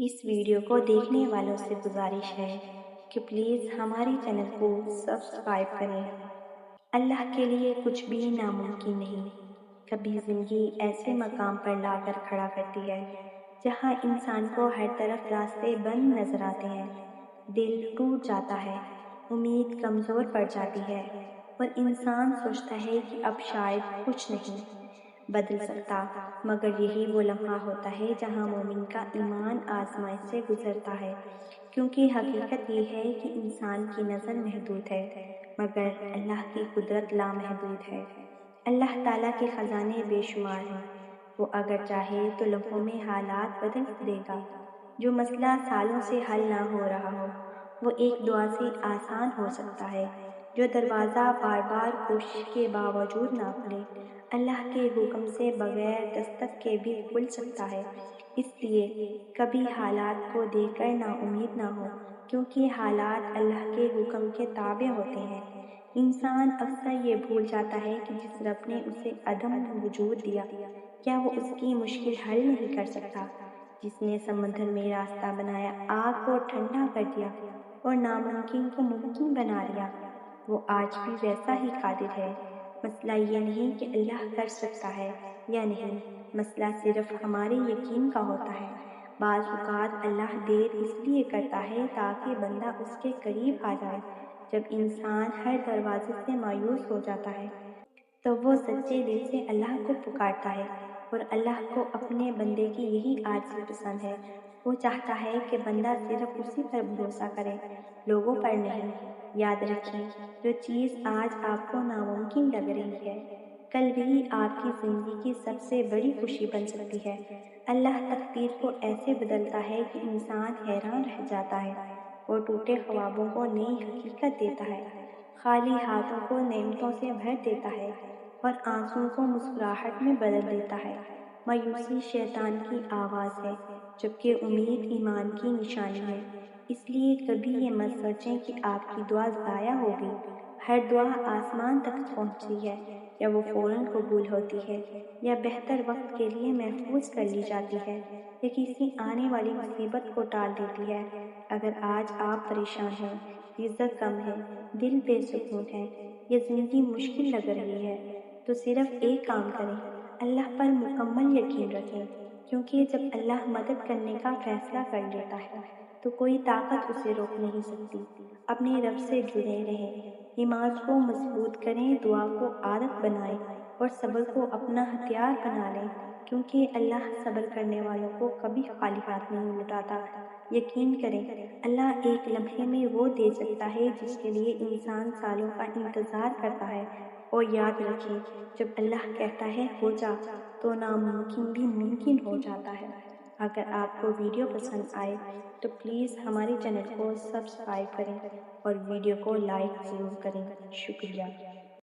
اس video کو دیکھنے والوں سے گزارش ہے کہ پلیز ہماری چینل کو سبسکرائب کریں۔ اللہ کے لیے کچھ بھی ناممکن نہیں۔ کبھی زندگی ایسے مقام پر لا کر کھڑا کرتی ہے جہاں انسان کو ہر طرف راستے بند نظر آتے ہیں، دل ٹوٹ جاتا ہے، امید کمزور پڑ جاتی ہے اور انسان سوچتا ہے کہ اب شاید کچھ نہیں بدل سکتا، مگر یہی وہ لمحہ ہوتا ہے جہاں مومن کا ایمان آزمائش سے گزرتا ہے، کیونکہ حقیقت یہ ہے کہ انسان کی نظر محدود ہے مگر اللہ کی قدرت لامحدود ہے۔ اللہ تعالیٰ کے خزانے بے شمار ہیں، وہ اگر چاہے تو لمحوں میں حالات بدل دے گا۔ جو مسئلہ سالوں سے حل نہ ہو رہا ہو وہ ایک دعا سے آسان ہو سکتا ہے، جو دروازہ بار بار کوشش کے باوجود نہ کھلے اللہ کے حکم سے بغیر دستک کے بھی کھل سکتا ہے۔ اس لیے کبھی حالات کو دیکھ کر نا امید نہ ہو، کیونکہ حالات اللہ کے حکم کے تابع ہوتے ہیں۔ انسان اکثر یہ بھول جاتا ہے کہ جس رب نے اسے عدم وجود دیا، کیا وہ اس کی مشکل حل نہیں کر سکتا؟ جس نے سمندر میں راستہ بنایا، آگ کو ٹھنڈا کر دیا اور ناممکن کو ممکن بنا دیا، وہ آج بھی ویسا ہی قادر ہے۔ مسئلہ یہ نہیں کہ اللہ کر سکتا ہے یا نہیں، مسئلہ صرف ہمارے یقین کا ہوتا ہے۔ بعض اوقات اللہ دیر اس لیے کرتا ہے تاکہ بندہ اس کے قریب آ جائے۔ جب انسان ہر دروازے سے مایوس ہو جاتا ہے تو وہ سچے دل سے اللہ کو پکارتا ہے، اور اللہ کو اپنے بندے کی یہی عاجزی پسند ہے۔ وہ چاہتا ہے کہ بندہ صرف اسی پر بھروسہ کرے، لوگوں پر نہیں۔ یاد رکھیں، جو چیز آج آپ کو ناممکن لگ رہی ہے، کل بھی آپ کی زندگی کی سب سے بڑی خوشی بن سکتی ہے۔ اللہ تقدیر کو ایسے بدلتا ہے کہ انسان حیران رہ جاتا ہے، اور ٹوٹے خوابوں کو نئی حقیقت دیتا ہے، خالی ہاتھوں کو نعمتوں سے بھر دیتا ہے اور آنسوؤں کو مسکراہٹ میں بدل دیتا ہے۔ مایوسی شیطان کی آواز ہے، جبکہ امید ایمان کی نشانی ہے۔ اس لیے کبھی یہ مت سوچیں کہ آپ کی دعا ضائع ہوگی۔ ہر دعا آسمان تک پہنچتی ہے، یا وہ فوراً قبول ہوتی ہے، یا بہتر وقت کے لیے محفوظ کر لی جاتی ہے، یا کسی آنے والی مصیبت کو ٹال دیتی ہے۔ اگر آج آپ پریشان ہیں، رزق کم ہے، دل بے سکون ہے، یا زندگی مشکل لگ رہی ہے، تو صرف ایک کام کریں، اللہ پر مکمل یقین رکھیں، کیونکہ جب اللہ مدد کرنے کا فیصلہ کر لیتا ہے تو کوئی طاقت اسے روک نہیں سکتی۔ اپنے رب سے جڑے رہیں، نماز کو مضبوط کریں، دعا کو عادت بنائیں اور صبر کو اپنا ہتھیار بنا لیں، کیونکہ اللہ صبر کرنے والوں کو کبھی خالی ہاتھ نہیں لوٹاتا۔ یقین کریں، اللہ ایک لمحے میں وہ دے سکتا ہے جس کے لیے انسان سالوں کا انتظار کرتا ہے۔ اور یاد رکھیں، جب اللہ کہتا ہے ہو جا، تو ناممکن بھی ممکن ہو جاتا ہے۔ اگر آپ کو ویڈیو پسند آئے تو پلیز ہمارے چینل کو سبسکرائب کریں اور ویڈیو کو لائک ضرور کریں۔ شکریہ۔